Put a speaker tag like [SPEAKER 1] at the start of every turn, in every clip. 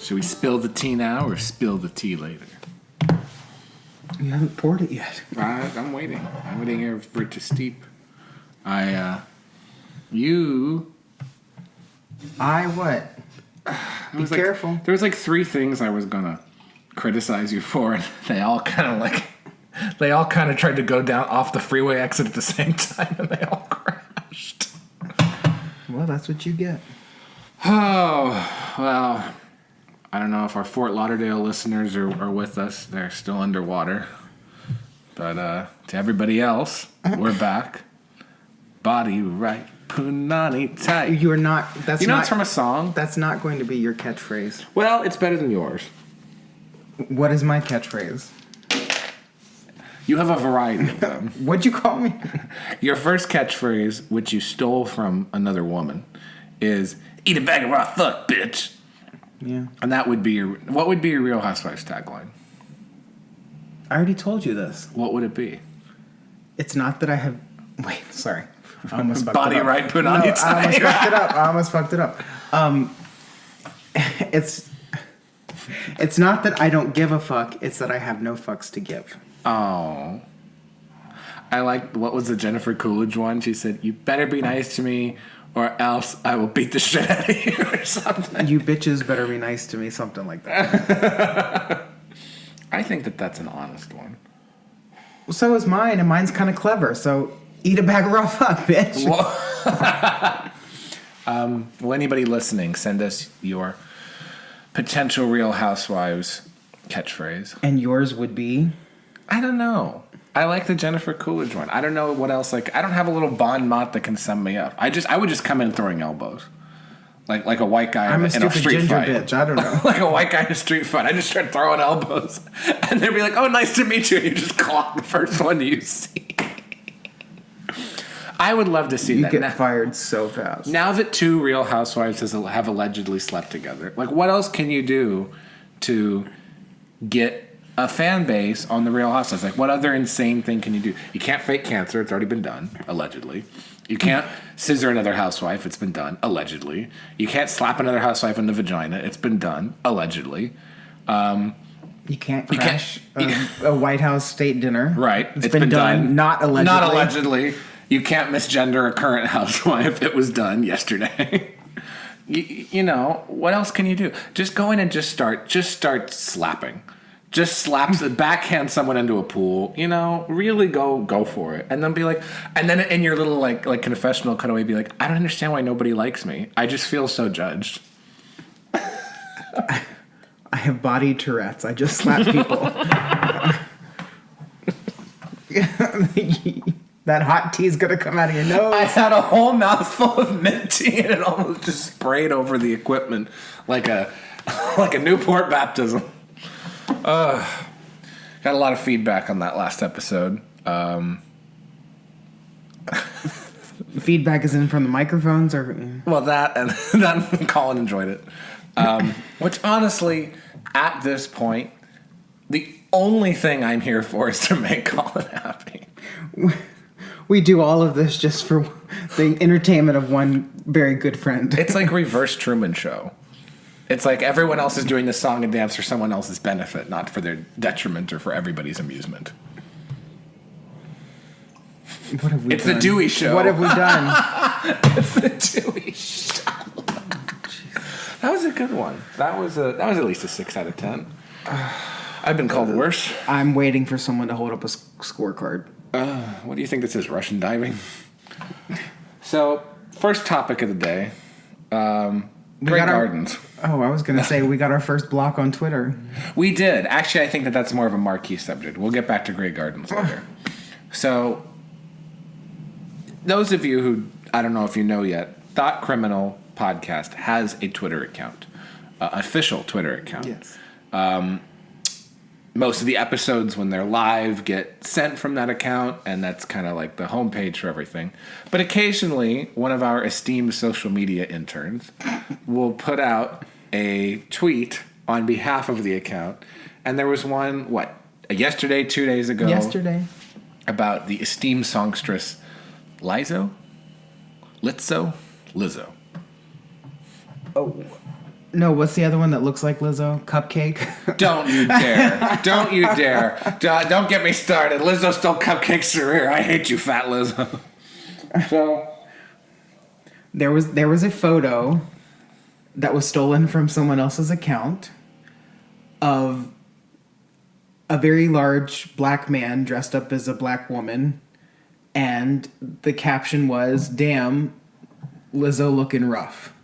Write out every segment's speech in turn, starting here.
[SPEAKER 1] Should we spill the tea now or spill the tea later?
[SPEAKER 2] You haven't poured it yet.
[SPEAKER 1] I'm waiting. I'm waiting here for it to steep.
[SPEAKER 2] I what? Be careful.
[SPEAKER 1] There was like 3 things I was gonna criticize you for, and they all kind of tried to go down off the freeway exit at the same time, and they all crashed.
[SPEAKER 2] Well, that's what you get.
[SPEAKER 1] Oh, well, I don't know if our Fort Lauderdale listeners are with us. They're still underwater. But to everybody else, we're back. Body right, punani tight.
[SPEAKER 2] You're not... That's
[SPEAKER 1] it's from a song?
[SPEAKER 2] That's not going to be your catchphrase.
[SPEAKER 1] Well, it's better than yours.
[SPEAKER 2] What is my catchphrase?
[SPEAKER 1] You have a variety of them.
[SPEAKER 2] What'd you call me?
[SPEAKER 1] Your first catchphrase, which you stole from another woman, is, eat a bag of raw fuck, bitch.
[SPEAKER 2] Yeah.
[SPEAKER 1] And that would be what would be your Real Housewives tagline?
[SPEAKER 2] I already told you this.
[SPEAKER 1] What would it be?
[SPEAKER 2] It's not that I have... Wait, sorry. I almost fucked
[SPEAKER 1] Body
[SPEAKER 2] it up.
[SPEAKER 1] right, put on your tie.
[SPEAKER 2] I almost fucked it up. It's not that I don't give a fuck. It's that I have no fucks to give.
[SPEAKER 1] Oh. I like, what was the Jennifer Coolidge one? She said, you better be nice to me or else I will beat the shit out of you or something.
[SPEAKER 2] You bitches better be nice to me, something like that.
[SPEAKER 1] I think that's an honest one.
[SPEAKER 2] Well, so is mine, and mine's kind of clever, so eat a bag of raw fuck, bitch.
[SPEAKER 1] Well, anybody listening, send us your potential Real Housewives catchphrase.
[SPEAKER 2] And yours would be?
[SPEAKER 1] I don't know. I like the Jennifer Coolidge one. I don't know what else. Like, I don't have a little bon mot that can sum me up. I would just come in throwing elbows, like a white guy
[SPEAKER 2] I'm a
[SPEAKER 1] in a
[SPEAKER 2] stupid
[SPEAKER 1] street
[SPEAKER 2] ginger
[SPEAKER 1] fight.
[SPEAKER 2] bitch. I don't know.
[SPEAKER 1] Like a white guy in a street fight. I just start throwing elbows, and they'd be like, "Oh, nice to meet you," and you just clock the first one you see. I would love to see that.
[SPEAKER 2] You get fired so fast.
[SPEAKER 1] Now that 2 Real Housewives have allegedly slept together, like, what else can you do to get a fan base on the Real Housewives? Like, what other insane thing can you do? You can't fake cancer. It's already been done, allegedly. You can't scissor another housewife. It's been done, allegedly. You can't slap another housewife in the vagina. It's been done, allegedly.
[SPEAKER 2] You can't crash a White House state dinner.
[SPEAKER 1] Right.
[SPEAKER 2] It's been done, not allegedly.
[SPEAKER 1] Not allegedly. You can't misgender a current housewife. It was done yesterday. you know, what else can you do? Just go in and just start slapping. Just slaps backhand someone into a pool, you know, really go for it. And then be like, and then in your little like confessional cutaway be like, I don't understand why nobody likes me. I just feel so judged.
[SPEAKER 2] I have body Tourette's. I just slap people. That hot tea is going to come out of your nose.
[SPEAKER 1] I had a whole mouthful of mint tea and it almost just sprayed over the equipment like a Newport baptism. Got a lot of feedback on that last episode.
[SPEAKER 2] Feedback is in from the microphones, or
[SPEAKER 1] well, that and that Colin enjoyed it. Which honestly, at this point, the only thing I'm here for is to make Colin happy.
[SPEAKER 2] We do all of this just for the entertainment of one very good friend.
[SPEAKER 1] It's like reverse Truman Show. It's like everyone else is doing the song and dance for someone else's benefit, not for their detriment or for everybody's amusement.
[SPEAKER 2] What have we
[SPEAKER 1] It's
[SPEAKER 2] done?
[SPEAKER 1] the Dewey Show.
[SPEAKER 2] What have we done?
[SPEAKER 1] It's the Dewey Show. That was a good one. That was at least a 6 out of 10. I've been called worse.
[SPEAKER 2] I'm waiting for someone to hold up a scorecard.
[SPEAKER 1] What do you think this is, Russian diving? So, first topic of the day. Grey Gardens.
[SPEAKER 2] I was going to say, we got our first block on Twitter.
[SPEAKER 1] We did. Actually, I think that's more of a marquee subject. We'll get back to Grey Gardens later. So, those of you who, I don't know if you know yet, Thought Criminal Podcast has a Twitter account. Official Twitter account.
[SPEAKER 2] Yes.
[SPEAKER 1] Most of the episodes, when they're live, get sent from that account, and that's kind of like the homepage for everything. But occasionally, one of our esteemed social media interns will put out a tweet on behalf of the account. And there was one, yesterday, 2 days ago?
[SPEAKER 2] Yesterday.
[SPEAKER 1] About the esteemed songstress Lizzo?
[SPEAKER 2] No, what's the other one that looks like Lizzo? Cupcake?
[SPEAKER 1] Don't you dare. Don't you dare. Don't get me started. Lizzo stole Cupcake's career. I hate you, fat Lizzo. So,
[SPEAKER 2] There was a photo that was stolen from someone else's account of a very large black man dressed up as a black woman, and the caption was, "Damn, Lizzo looking rough."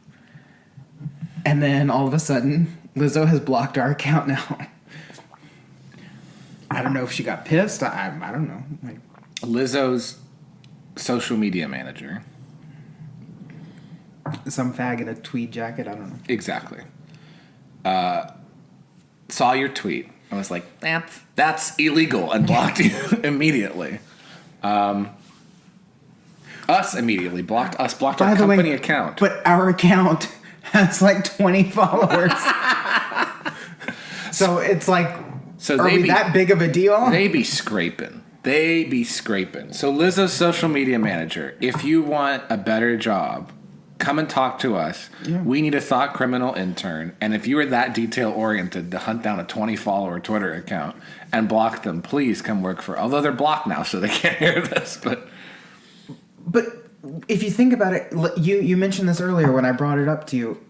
[SPEAKER 2] And then all of a sudden, Lizzo has blocked our account now. I don't know if she got pissed. I don't know. Like,
[SPEAKER 1] Lizzo's social media manager.
[SPEAKER 2] some fag in a tweed jacket. I don't know.
[SPEAKER 1] Exactly. Saw your tweet. I was like, that's illegal, and blocked you immediately. Us immediately blocked us, blocked our company account.
[SPEAKER 2] But our account has like 20 followers. So it's like,
[SPEAKER 1] So
[SPEAKER 2] are we that big of a deal?
[SPEAKER 1] They be scraping. They be scraping. So Lizzo's social media manager, if you want a better job, come and talk to us.
[SPEAKER 2] Yeah.
[SPEAKER 1] We need a thought criminal intern. And if you are that detail oriented to hunt down a 20 follower Twitter account and block them, please come work for. Although they're blocked now, so they can't hear this. But
[SPEAKER 2] if you think about it, you mentioned this earlier when I brought it up to you.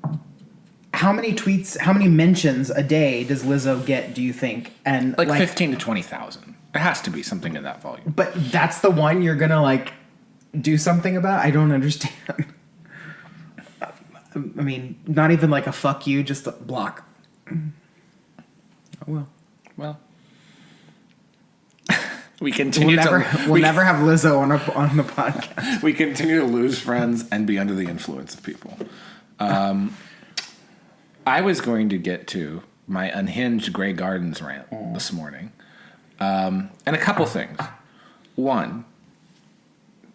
[SPEAKER 2] How many tweets, how many mentions a day does Lizzo get, do you think? And
[SPEAKER 1] like 15 to 20,000. There has to be something in that volume.
[SPEAKER 2] But that's the one you're going to like do something about? I don't understand. I mean, not even like a fuck you, just a block. Oh,
[SPEAKER 1] Well, we continue
[SPEAKER 2] we'll never have Lizzo on the podcast.
[SPEAKER 1] We continue to lose friends and be under the influence of people. I was going to get to my unhinged Grey Gardens rant this morning. And a couple things. One,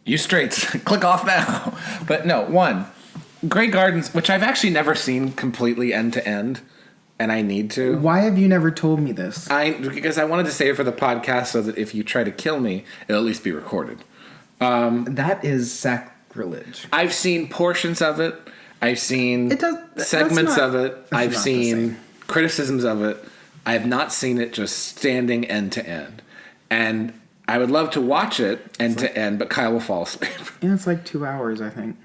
[SPEAKER 1] you straights, click off now. But no, one, Grey Gardens, which I've actually never seen completely end to end, and I need to.
[SPEAKER 2] Why have you never told me this?
[SPEAKER 1] Because I wanted to save it for the podcast so that if you try to kill me, it'll at least be recorded.
[SPEAKER 2] That is sacrilege.
[SPEAKER 1] I've seen portions of it. I've seen segments of it. I've seen criticisms of it. I have not seen it just standing end to end. And I would love to watch it end to end, but Kyle will fall asleep.
[SPEAKER 2] Yeah, it's like 2 hours, I think.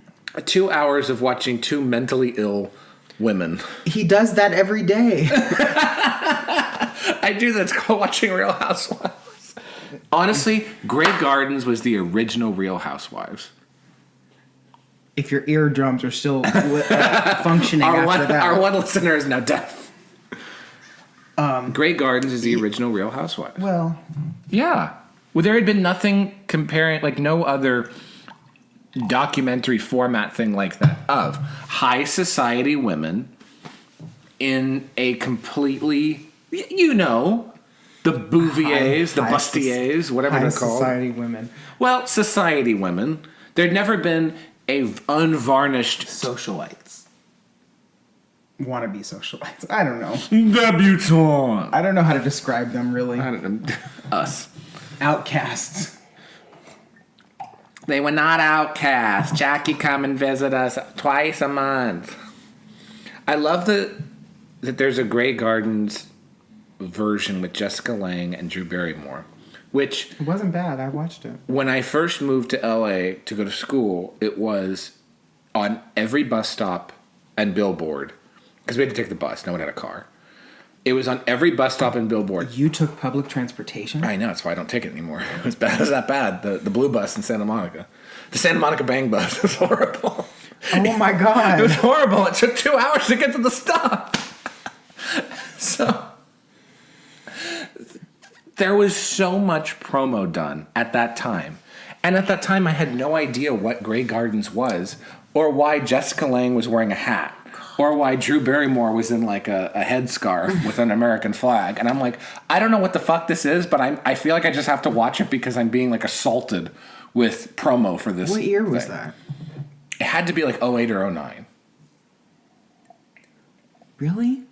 [SPEAKER 1] 2 hours of watching two mentally ill women.
[SPEAKER 2] He does that every day.
[SPEAKER 1] I do that. It's called watching Real Housewives. Honestly, Grey Gardens was the original Real Housewives.
[SPEAKER 2] If your eardrums are still functioning after that.
[SPEAKER 1] Our one listener is now deaf. Grey Gardens is the original Real Housewives.
[SPEAKER 2] Well,
[SPEAKER 1] yeah. Well, there had been nothing comparing, like no other documentary format thing like that of high society women in a completely, the Bouviers, the Bustiers, whatever they're called.
[SPEAKER 2] Society women.
[SPEAKER 1] Well, society women. There'd never been a unvarnished
[SPEAKER 2] Socialites. Wannabe socialites. I don't know.
[SPEAKER 1] debutante.
[SPEAKER 2] I don't know how to describe them, really.
[SPEAKER 1] I don't know. Us.
[SPEAKER 2] Outcasts.
[SPEAKER 1] They were not outcasts. Jackie come and visit us twice a month. I love that there's a Grey Gardens version with Jessica Lange and Drew Barrymore, which
[SPEAKER 2] It wasn't bad. I watched it.
[SPEAKER 1] when I first moved to LA to go to school, it was on every bus stop and billboard because we had to take the bus. No one had a car. It was on every bus stop and billboard.
[SPEAKER 2] You took public transportation?
[SPEAKER 1] I know, that's why I don't take it anymore. It was bad. It was that bad. The blue bus in Santa Monica. The Santa Monica Bang bus was horrible.
[SPEAKER 2] Oh my God.
[SPEAKER 1] It was horrible. It took 2 hours to get to the stop. So there was so much promo done at that time. And at that time, I had no idea what Grey Gardens was or why Jessica Lange was wearing a hat. Or why Drew Barrymore was in like a headscarf with an American flag. And I'm like, I don't know what the fuck this is, but I feel like I just have to watch it because I'm being like assaulted with promo for this.
[SPEAKER 2] What year was
[SPEAKER 1] thing.
[SPEAKER 2] that?
[SPEAKER 1] It had to be like 08 or 09.
[SPEAKER 2] Really?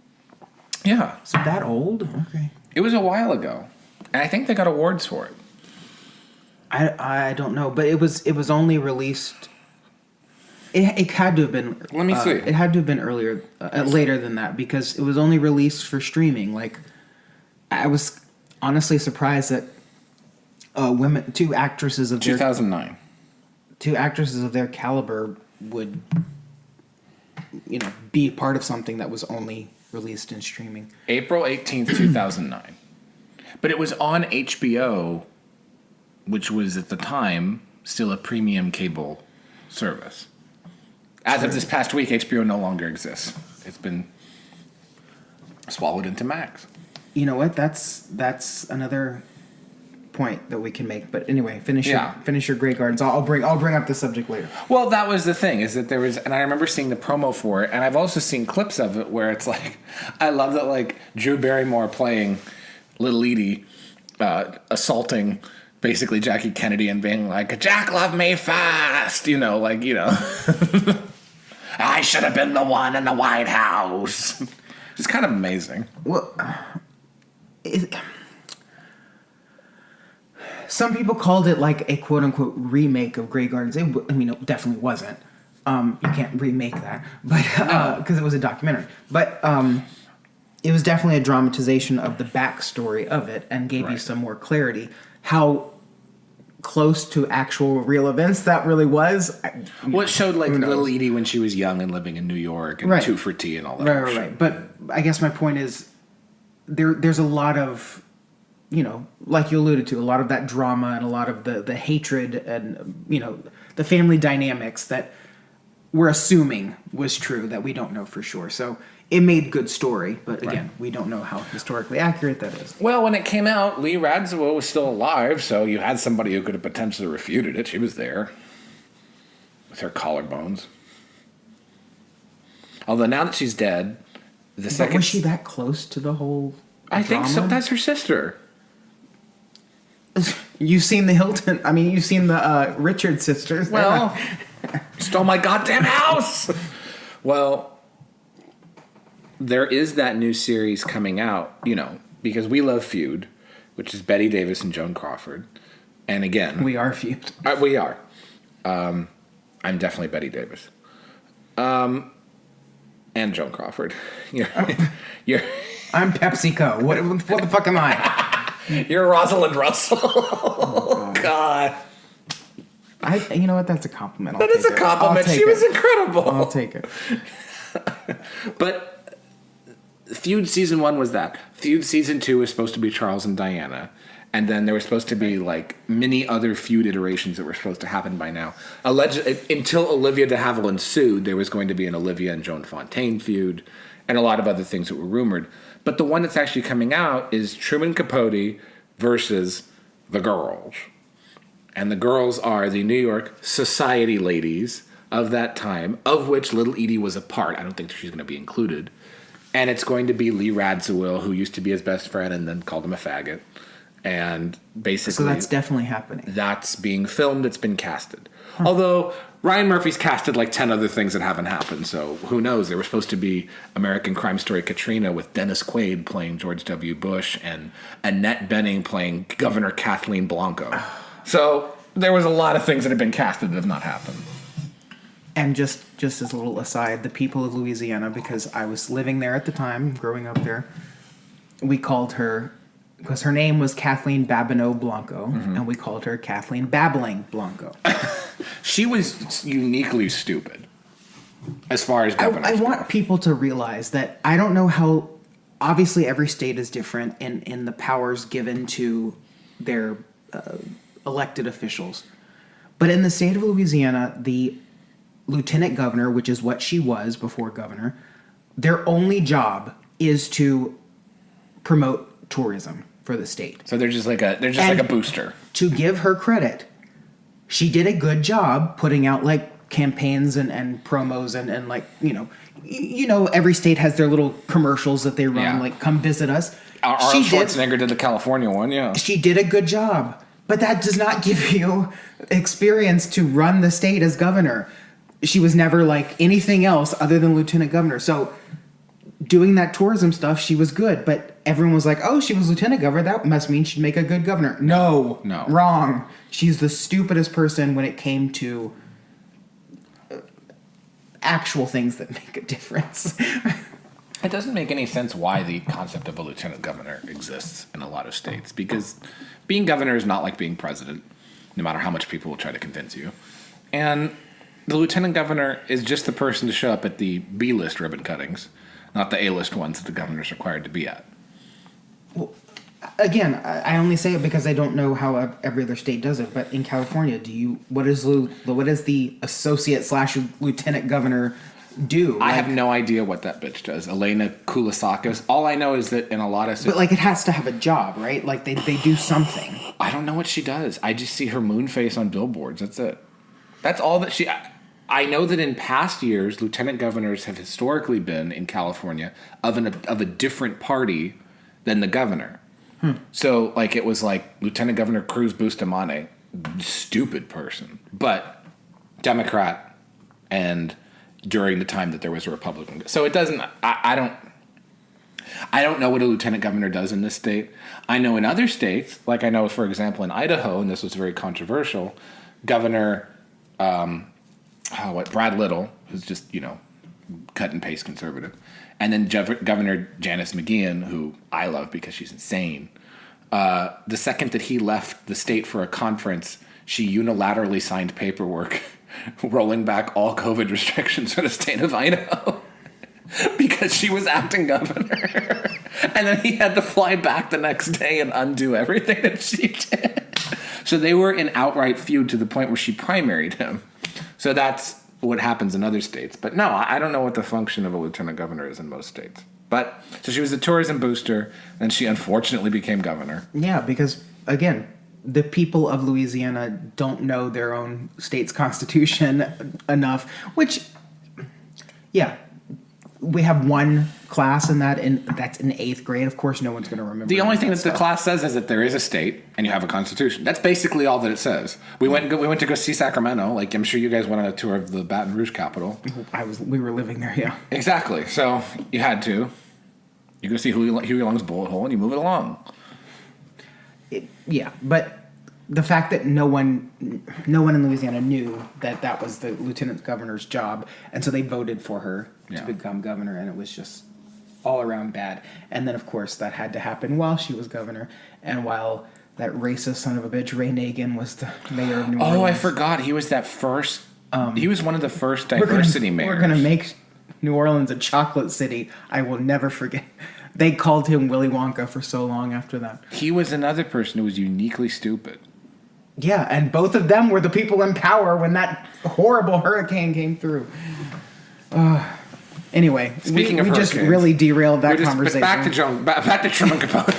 [SPEAKER 1] Yeah.
[SPEAKER 2] Is it that old? Okay.
[SPEAKER 1] It was a while ago. And I think they got awards for it.
[SPEAKER 2] I don't know, but it was only released It had to have been.
[SPEAKER 1] Let me see.
[SPEAKER 2] It had to have been earlier, later than that, because it was only released for streaming. Like, I was honestly surprised that two actresses of
[SPEAKER 1] 2009.
[SPEAKER 2] Two actresses of their caliber would, be part of something that was only released in streaming.
[SPEAKER 1] April 18th, 2009. But it was on HBO, which was at the time still a premium cable service. As of this past week, HBO no longer exists. It's been swallowed into Max.
[SPEAKER 2] You know what? That's another point that we can make. But anyway, finish your Grey Gardens. I'll bring up the subject later.
[SPEAKER 1] Well, that was the thing, is that there was, and I remember seeing the promo for it, and I've also seen clips of it where it's like, I love that, like, Drew Barrymore playing Little Edie, assaulting basically Jackie Kennedy and being like, Jack loved me fast, I should have been the one in the White House. It's kind of amazing.
[SPEAKER 2] Well, some people called it like a quote-unquote remake of Grey Gardens. It definitely wasn't. You can't remake that, but because it was a documentary. But it was definitely a dramatization of the backstory of it and gave you some more clarity. How close to actual real events that really was.
[SPEAKER 1] It showed like Little Edie when she was young and living in New York and Two for Tea and all that.
[SPEAKER 2] Right. But I guess my point is there's a lot of, like you alluded to, a lot of that drama and a lot of the hatred and, the family dynamics that we're assuming was true that we don't know for sure. So it made good story, but again, we don't know how historically accurate that is.
[SPEAKER 1] Well, when it came out, Lee Radziwill was still alive, so you had somebody who could have potentially refuted it. She was there with her collarbones. Although now that she's dead,
[SPEAKER 2] But was she that close to the whole
[SPEAKER 1] I think so. That's her sister.
[SPEAKER 2] You've seen the Hilton. You've seen the Richard sisters.
[SPEAKER 1] Well, stole my goddamn house. Well, there is that new series coming out, because we love Feud, which is Betty Davis and Joan Crawford. And again,
[SPEAKER 2] we are Feud.
[SPEAKER 1] We are. I'm definitely Betty Davis. And Joan Crawford. You're
[SPEAKER 2] I'm PepsiCo. What the fuck am I?
[SPEAKER 1] You're Rosalind Russell. Oh, God.
[SPEAKER 2] You know what? That's a compliment.
[SPEAKER 1] That is a compliment. She was incredible.
[SPEAKER 2] I'll take it.
[SPEAKER 1] But Feud season 1 was that. Feud season 2 was supposed to be Charles and Diana. And then there was supposed to be like many other Feud iterations that were supposed to happen by now. Until Olivia de Havilland sued, there was going to be an Olivia and Joan Fontaine feud and a lot of other things that were rumored. But the one that's actually coming out is Truman Capote versus the girls. And the girls are the New York society ladies of that time, of which Little Edie was a part. I don't think she's going to be included. And it's going to be Lee Radziwill, who used to be his best friend and then called him a faggot. And basically...
[SPEAKER 2] So that's definitely happening.
[SPEAKER 1] That's being filmed. It's been casted. Huh. Although Ryan Murphy's casted like 10 other things that haven't happened, so who knows? There was supposed to be American Crime Story Katrina with Dennis Quaid playing George W. Bush and Annette Bening playing Governor Kathleen Blanco. So there was a lot of things that have been casted that have not happened.
[SPEAKER 2] And just as a little aside, the people of Louisiana, because I was living there at the time, growing up there, we called her, because her name was Kathleen Babineau Blanco, and we called her Kathleen Babbling Blanco.
[SPEAKER 1] She was uniquely stupid, as far as governors
[SPEAKER 2] I want people to realize that I don't know how, obviously every state is different in the powers given to their elected officials. But in the state of Louisiana, the lieutenant governor, which is what she was before governor, their only job is to promote tourism for the state.
[SPEAKER 1] So they're just like a booster.
[SPEAKER 2] To give her credit, she did a good job putting out like campaigns and promos and like, every state has their little commercials that they run, like come visit us.
[SPEAKER 1] Arnold Schwarzenegger did the California one, yeah.
[SPEAKER 2] She did a good job, but that does not give you experience to run the state as governor. She was never like anything else other than lieutenant governor. So doing that tourism stuff, she was good, but everyone was like, oh, she was lieutenant governor. That must mean she'd make a good governor. No. Wrong. She's the stupidest person when it came to actual things that make a difference.
[SPEAKER 1] It doesn't make any sense why the concept of a lieutenant governor exists in a lot of states, because being governor is not like being president, no matter how much people will try to convince you. And the lieutenant governor is just the person to show up at the B-list ribbon cuttings, not the A-list ones that the governor's required to be at.
[SPEAKER 2] Again, I only say it because I don't know how every other state does it. But in California, what does the associate / lieutenant governor do?
[SPEAKER 1] I have no idea what that bitch does. Elena Koulasakis. All I know is that in a lot of...
[SPEAKER 2] But, like, it has to have a job, right? Like, they do something.
[SPEAKER 1] I don't know what she does. I just see her moon face on billboards. That's it. That's all that she... I know that in past years, lieutenant governors have historically been, in California, of a different party than the governor. So, like, it was like Lieutenant Governor Cruz Bustamante, stupid person, but Democrat, and during the time that there was a Republican. So it doesn't... I don't know what a lieutenant governor does in this state. I know in other states, like I know, for example, in Idaho, and this was very controversial, Governor... Brad Little, who's just, cut and paste conservative. And then Governor Janice McGeachin, who I love because she's insane. The second that he left the state for a conference, she unilaterally signed paperwork rolling back all COVID restrictions for the state of Idaho because she was acting governor. And then he had to fly back the next day and undo everything that she did. So they were in outright feud to the point where she primaried him. So that's what happens in other states. But no, I don't know what the function of a lieutenant governor is in most states. But so she was a tourism booster, and she unfortunately became governor.
[SPEAKER 2] Yeah, because, again, the people of Louisiana don't know their own state's constitution enough, which, yeah, we have one class in that, and that's in 8th grade. Of course, no one's going to remember.
[SPEAKER 1] The only thing that the class says is that there is a state and you have a constitution. That's basically all that it says. We went to go see Sacramento. Like, I'm sure you guys went on a tour of the Baton Rouge Capitol.
[SPEAKER 2] We were living there, yeah.
[SPEAKER 1] Exactly. So you had to. You go see Huey Long's bullet hole and you move it along.
[SPEAKER 2] Yeah, but the fact that no one in Louisiana knew that was the lieutenant governor's job, and so they voted for her to become governor, and it was just all around bad. And then, of course, that had to happen while she was governor, and while that racist son of a bitch, Ray Nagin, was the mayor of New Orleans.
[SPEAKER 1] Oh, I forgot. He was that first... he was one of the first diversity mayors.
[SPEAKER 2] We're going to make New Orleans a chocolate city. I will never forget. They called him Willy Wonka for so long after that.
[SPEAKER 1] He was another person who was uniquely stupid.
[SPEAKER 2] Yeah, and both of them were the people in power when that horrible hurricane came through. Anyway,
[SPEAKER 1] Speaking of
[SPEAKER 2] we
[SPEAKER 1] hurricanes,
[SPEAKER 2] just really derailed that conversation.
[SPEAKER 1] But back to Truman Capote.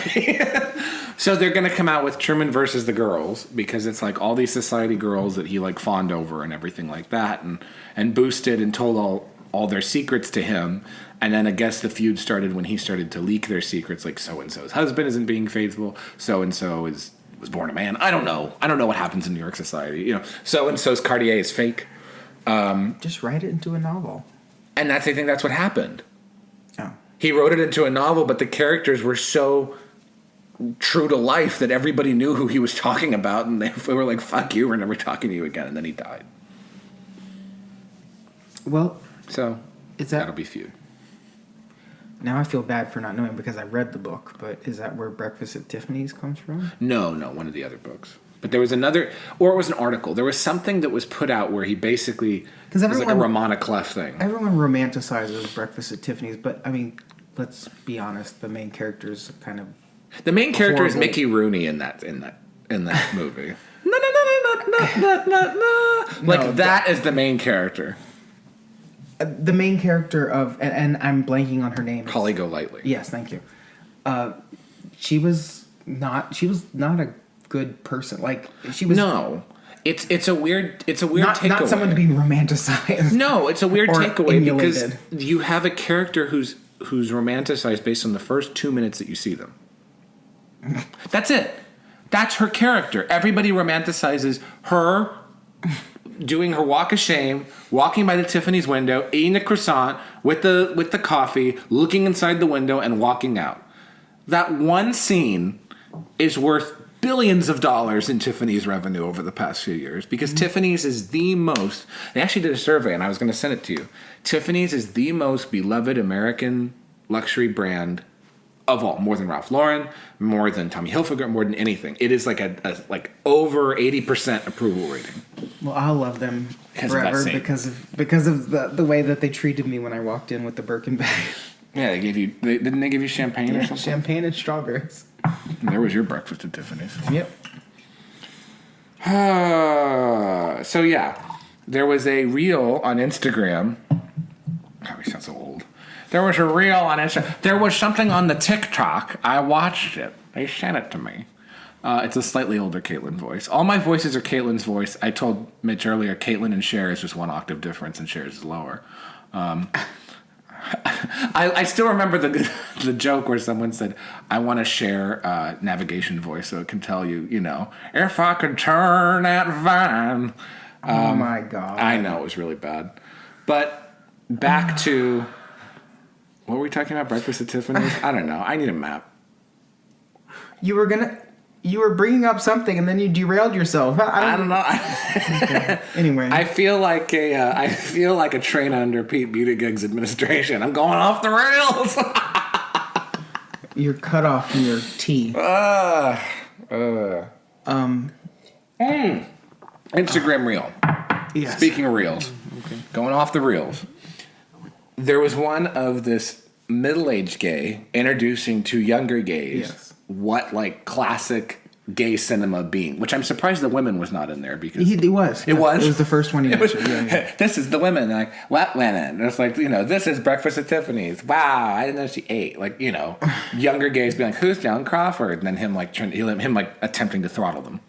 [SPEAKER 1] So they're going to come out with Truman versus the girls, because it's like all these society girls that he like fawned over and everything like that, and boosted and told all their secrets to him. And then I guess the feud started when he started to leak their secrets, like so-and-so's husband isn't being faithful, so-and-so was born a man. I don't know what happens in New York society. So-and-so's Cartier is fake.
[SPEAKER 2] Just write it into a novel.
[SPEAKER 1] And I think that's what happened.
[SPEAKER 2] Oh.
[SPEAKER 1] He wrote it into a novel, but the characters were so true to life that everybody knew who he was talking about, and they were like, fuck you, we're never talking to you again. And then he died.
[SPEAKER 2] Well,
[SPEAKER 1] so that'll be feud.
[SPEAKER 2] Now I feel bad for not knowing because I read the book, but is that where Breakfast at Tiffany's comes from?
[SPEAKER 1] No, one of the other books. But there was another, or it was an article. There was something that was put out where he basically, it was like a Ramona Clef thing.
[SPEAKER 2] Everyone romanticizes Breakfast at Tiffany's, but I mean, let's be honest, the main character is kind of
[SPEAKER 1] the main character
[SPEAKER 2] horrible.
[SPEAKER 1] is Mickey Rooney in that movie. No. Like, that is the main character.
[SPEAKER 2] The main character of, and I'm blanking on her name.
[SPEAKER 1] Holly Golightly.
[SPEAKER 2] Yes, thank you. She was not a good person. Like, she was.
[SPEAKER 1] No. It's a weird takeaway.
[SPEAKER 2] Not someone to be romanticized.
[SPEAKER 1] No, it's a weird takeaway
[SPEAKER 2] emulated.
[SPEAKER 1] because you have a character who's romanticized based on the first 2 minutes that you see them. That's it. That's her character. Everybody romanticizes her doing her walk of shame, walking by the Tiffany's window, eating a croissant with the coffee, looking inside the window, and walking out. That one scene is worth billions of dollars in Tiffany's revenue over the past few years because Tiffany's is the most. They actually did a survey, and I was going to send it to you. Tiffany's is the most beloved American luxury brand of all, more than Ralph Lauren, more than Tommy Hilfiger, more than anything. It is like a like over 80% approval rating.
[SPEAKER 2] Well, I'll love them
[SPEAKER 1] Because of that
[SPEAKER 2] forever
[SPEAKER 1] scene.
[SPEAKER 2] because of the way that they treated me when I walked in with the Birkin bag.
[SPEAKER 1] Yeah, they gave you. Didn't they give you champagne or something?
[SPEAKER 2] Champagne and strawberries.
[SPEAKER 1] There was your breakfast at Tiffany's.
[SPEAKER 2] Yep.
[SPEAKER 1] So yeah, there was a reel on Instagram. God, we sound so old. There was a reel on Instagram. There was something on the TikTok. I watched it. They sent it to me. It's a slightly older Caitlyn voice. All my voices are Caitlyn's voice. I told Mitch earlier, Caitlyn and Cher is just one octave difference, and Cher's is lower. I still remember the joke where someone said, I want to share navigation voice so it can tell you, if I could turn that vine.
[SPEAKER 2] Oh my God.
[SPEAKER 1] I know, it was really bad. But back to, what were we talking about? Breakfast at Tiffany's? I don't know. I need a map.
[SPEAKER 2] You were bringing up something and then you derailed yourself.
[SPEAKER 1] I don't know.
[SPEAKER 2] Okay. Anyway.
[SPEAKER 1] I feel like a train under Pete Buttigieg's administration. I'm going off the rails.
[SPEAKER 2] You're cut off from your tea.
[SPEAKER 1] Instagram reel.
[SPEAKER 2] Yes.
[SPEAKER 1] Speaking of reels, going off the reels, there was one of this middle-aged gay introducing to younger gays what like classic gay cinema being, which I'm surprised the women was not in there because
[SPEAKER 2] It was.
[SPEAKER 1] It was?
[SPEAKER 2] It was the first one he mentioned. Yeah.
[SPEAKER 1] This is the women, like, what women? It's like, this is Breakfast at Tiffany's. Wow, I didn't know she ate. Like, younger gays being like, who's Joan Crawford? And then him attempting to throttle them.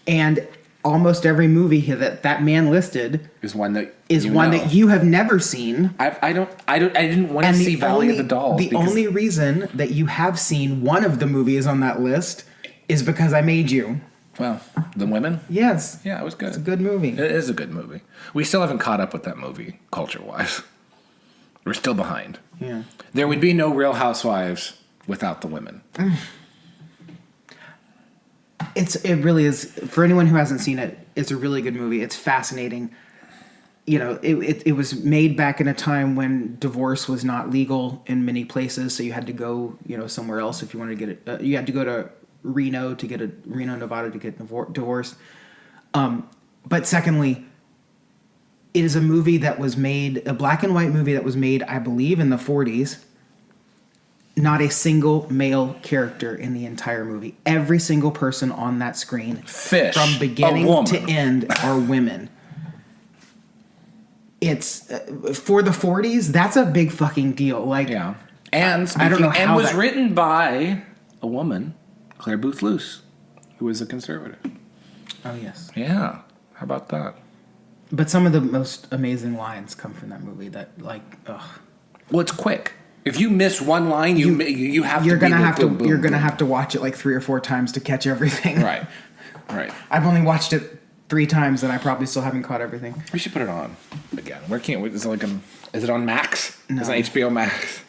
[SPEAKER 2] And almost every movie that man listed
[SPEAKER 1] Is one that
[SPEAKER 2] that you have never seen.
[SPEAKER 1] I didn't want to see Valley of the Dolls.
[SPEAKER 2] The only reason that you have seen one of the movies on that list is because I made you.
[SPEAKER 1] Well, the women?
[SPEAKER 2] Yes.
[SPEAKER 1] Yeah, it was good.
[SPEAKER 2] It's a good movie.
[SPEAKER 1] It is a good movie. We still haven't caught up with that movie, culture-wise. We're still behind.
[SPEAKER 2] Yeah.
[SPEAKER 1] There would be no Real Housewives without the women.
[SPEAKER 2] It really is. For anyone who hasn't seen it, it's a really good movie. It's fascinating. It was made back in a time when divorce was not legal in many places, so you had to go, somewhere else if you wanted to get it. You had to go to Reno, Nevada to get divorced. But secondly, it is a movie that was made, a black and white movie that was made, I believe, in the 40s. Not a single male character in the entire movie. Every single person on that screen,
[SPEAKER 1] Fish,
[SPEAKER 2] from beginning
[SPEAKER 1] a woman.
[SPEAKER 2] to end, are women. It's for the 40s. That's a big fucking deal. Like,
[SPEAKER 1] Yeah. And
[SPEAKER 2] I don't know
[SPEAKER 1] and
[SPEAKER 2] how
[SPEAKER 1] was
[SPEAKER 2] that-
[SPEAKER 1] written by a woman, Claire Booth Luce, who was a conservative.
[SPEAKER 2] oh yes.
[SPEAKER 1] Yeah. How about that?
[SPEAKER 2] But some of the most amazing lines come from that movie. That
[SPEAKER 1] Well, it's quick. If you miss one line, you have
[SPEAKER 2] you're
[SPEAKER 1] to
[SPEAKER 2] gonna
[SPEAKER 1] be
[SPEAKER 2] have to
[SPEAKER 1] boom, boom,
[SPEAKER 2] you're gonna
[SPEAKER 1] boom.
[SPEAKER 2] have to watch it like 3 or 4 times to catch everything.
[SPEAKER 1] Right.
[SPEAKER 2] I've only watched it 3 times and I probably still haven't caught everything.
[SPEAKER 1] We should put it on again. Where can't we? Is it on Max?
[SPEAKER 2] No.
[SPEAKER 1] Is it on HBO Max?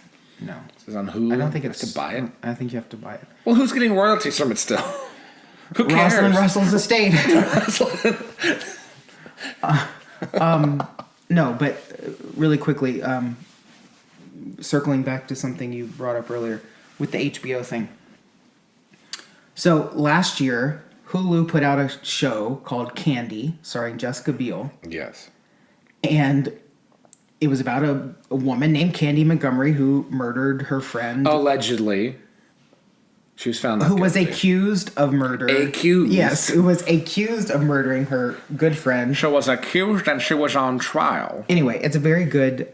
[SPEAKER 2] No,
[SPEAKER 1] Is it on Hulu?
[SPEAKER 2] I don't think
[SPEAKER 1] You have
[SPEAKER 2] it's
[SPEAKER 1] to buy it.
[SPEAKER 2] I think you have to buy it.
[SPEAKER 1] Well, who's getting royalties from it still? Who cares?
[SPEAKER 2] Rosalind Russell's estate. No, but really quickly, circling back to something you brought up earlier with the HBO thing. So last year, Hulu put out a show called Candy, starring Jessica Biel,
[SPEAKER 1] Yes.
[SPEAKER 2] and it was about a woman named Candy Montgomery who murdered her friend,
[SPEAKER 1] Allegedly, she was found not
[SPEAKER 2] who was
[SPEAKER 1] guilty.
[SPEAKER 2] accused of murder.
[SPEAKER 1] Accused?
[SPEAKER 2] Yes, who was accused of murdering her good friend.
[SPEAKER 1] She was accused and she was on trial.
[SPEAKER 2] Anyway, it's a very good,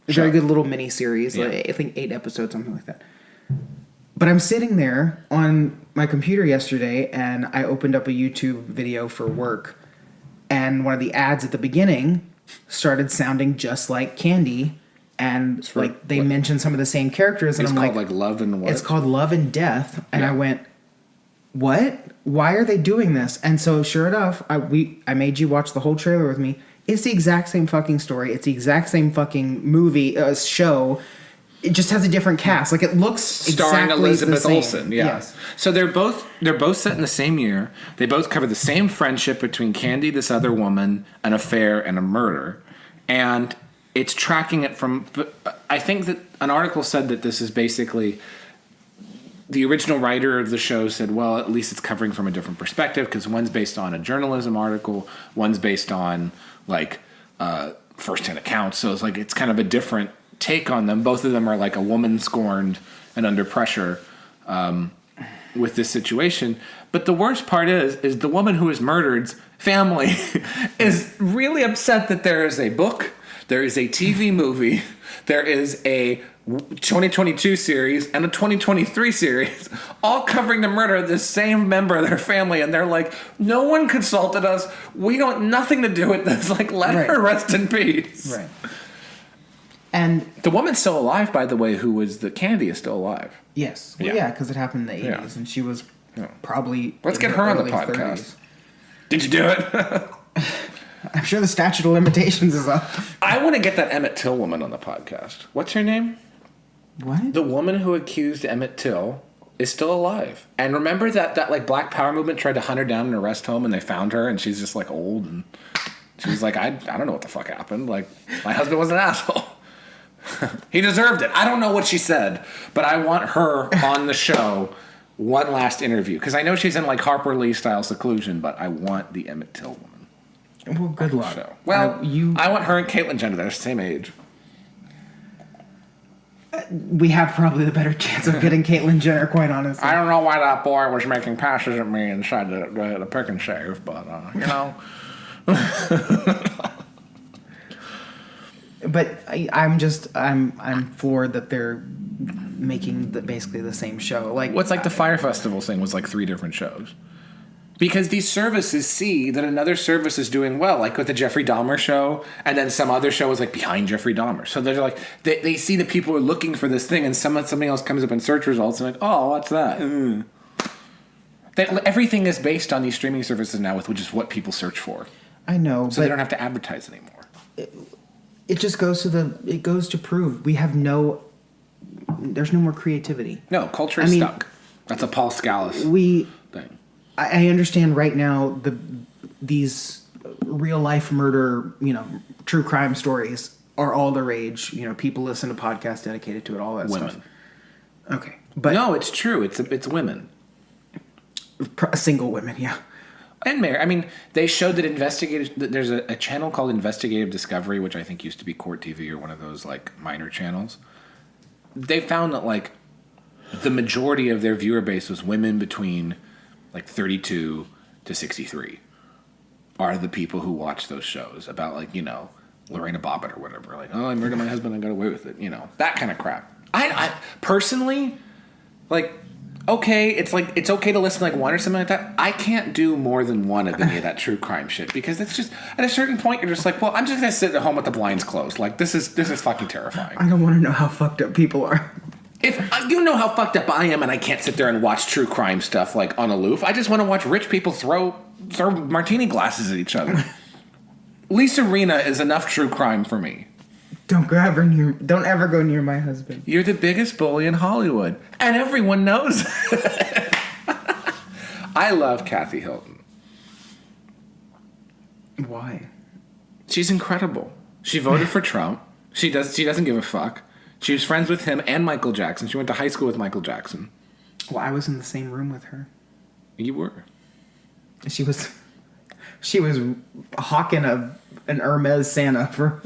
[SPEAKER 2] very good little mini series.
[SPEAKER 1] Yeah.
[SPEAKER 2] Like, I think 8 episodes, something like that. But I'm sitting there on my computer yesterday, and I opened up a YouTube video for work, and one of the ads at the beginning started sounding just like Candy, and
[SPEAKER 1] for
[SPEAKER 2] like they
[SPEAKER 1] what?
[SPEAKER 2] mentioned some of the same characters, and
[SPEAKER 1] It's
[SPEAKER 2] I'm
[SPEAKER 1] called
[SPEAKER 2] like,
[SPEAKER 1] Love and what?
[SPEAKER 2] it's called Love and Death, and
[SPEAKER 1] Yeah.
[SPEAKER 2] I went, what? Why are they doing this? And so, sure enough, I made you watch the whole trailer with me. It's the exact same fucking story. It's the exact same fucking movie show. It just has a different cast. Like, it looks
[SPEAKER 1] starring
[SPEAKER 2] exactly
[SPEAKER 1] Elizabeth
[SPEAKER 2] the same.
[SPEAKER 1] Olsen. Yeah.
[SPEAKER 2] Yes.
[SPEAKER 1] So they're both set in the same year. They both cover the same friendship between Candy, this other woman, an affair, and a murder, and it's tracking it from. I think that an article said that this is basically. The original writer of the show said, well, at least it's covering from a different perspective because one's based on a journalism article, one's based on like firsthand accounts. So it's like it's kind of a different take on them. Both of them are like a woman scorned and under pressure with this situation. But the worst part is the woman who is murdered's family is really upset that there is a book, there is a TV movie, there is a 2022 series and a 2023 series all covering the murder of this same member of their family, and they're like, no one consulted us, we don't nothing to do with this, like let her rest in peace.
[SPEAKER 2] Right. And
[SPEAKER 1] the woman's still alive, by the way, who was the Candy is still alive.
[SPEAKER 2] yes, well, yeah, because it happened in the 80s, and she was probably
[SPEAKER 1] let's
[SPEAKER 2] in
[SPEAKER 1] get her on the
[SPEAKER 2] early
[SPEAKER 1] podcast
[SPEAKER 2] 30s.
[SPEAKER 1] Did you do it?
[SPEAKER 2] I'm sure the statute of limitations is up.
[SPEAKER 1] I want to get that Emmett Till woman on the podcast. What's her name?
[SPEAKER 2] What?
[SPEAKER 1] The woman who accused Emmett Till is still alive. And remember that like Black Power movement tried to hunt her down in a rest home, and they found her, and she's just like old, and she was like, I don't know what the fuck happened. Like, my husband was an asshole. He deserved it. I don't know what she said, but I want her on the show. One last interview, because I know she's in like Harper Lee style seclusion, but I want the Emmett Till woman.
[SPEAKER 2] Well, good luck.
[SPEAKER 1] Show. Well,
[SPEAKER 2] you.
[SPEAKER 1] I want her and Caitlyn Jenner. They're the same age.
[SPEAKER 2] We have probably the better chance of getting Caitlyn Jenner, quite honestly.
[SPEAKER 1] I don't know why that boy was making passes at me inside the pick and shave, but you know.
[SPEAKER 2] But I'm floored that they're making basically the same show. Like,
[SPEAKER 1] What's like the Fire Festival thing was like 3 different shows. Because these services see that another service is doing well, like with the Jeffrey Dahmer show, and then some other show is like behind Jeffrey Dahmer. So they're like, they see that people are looking for this thing, and something else comes up in search results, and like, oh, what's that? Everything is based on these streaming services now, which is what people search for.
[SPEAKER 2] I know,
[SPEAKER 1] So they don't have to advertise anymore.
[SPEAKER 2] It just goes to prove we have there's no more creativity.
[SPEAKER 1] No, culture is stuck. That's a Paul Scalise thing.
[SPEAKER 2] I understand right now these real life murder, true crime stories are all the rage. People listen to podcasts dedicated to it, all that
[SPEAKER 1] Women.
[SPEAKER 2] stuff. Okay, but
[SPEAKER 1] No, it's true. It's women.
[SPEAKER 2] Single women, yeah.
[SPEAKER 1] And Mary, I mean, they showed that there's a channel called Investigative Discovery, which I think used to be Court TV or one of those like minor channels. They found that like the majority of their viewer base was women between like 32 to 63 are the people who watch those shows about like, Lorena Bobbitt or whatever. Like, oh, I murdered my husband, I got away with it. That kind of crap. I personally, like, okay, it's okay to listen to like one or something like that. I can't do more than one of any of that true crime shit because it's just at a certain point you're just like, well, I'm just gonna sit at home with the blinds closed. Like this is fucking terrifying.
[SPEAKER 2] I don't want to know how fucked up people are.
[SPEAKER 1] If you know how fucked up I am, and I can't sit there and watch true crime stuff like on aloof, I just want to watch rich people throw martini glasses at each other. Lisa Rinna is enough true crime for me.
[SPEAKER 2] Don't ever go near my husband.
[SPEAKER 1] You're the biggest bully in Hollywood, and everyone knows it. I love Kathy Hilton.
[SPEAKER 2] Why?
[SPEAKER 1] She's incredible. She voted for Trump. She doesn't give a fuck. She was friends with him and Michael Jackson. She went to high school with Michael Jackson.
[SPEAKER 2] Well, I was in the same room with her.
[SPEAKER 1] You were.
[SPEAKER 2] She was hawking an Hermes Santa for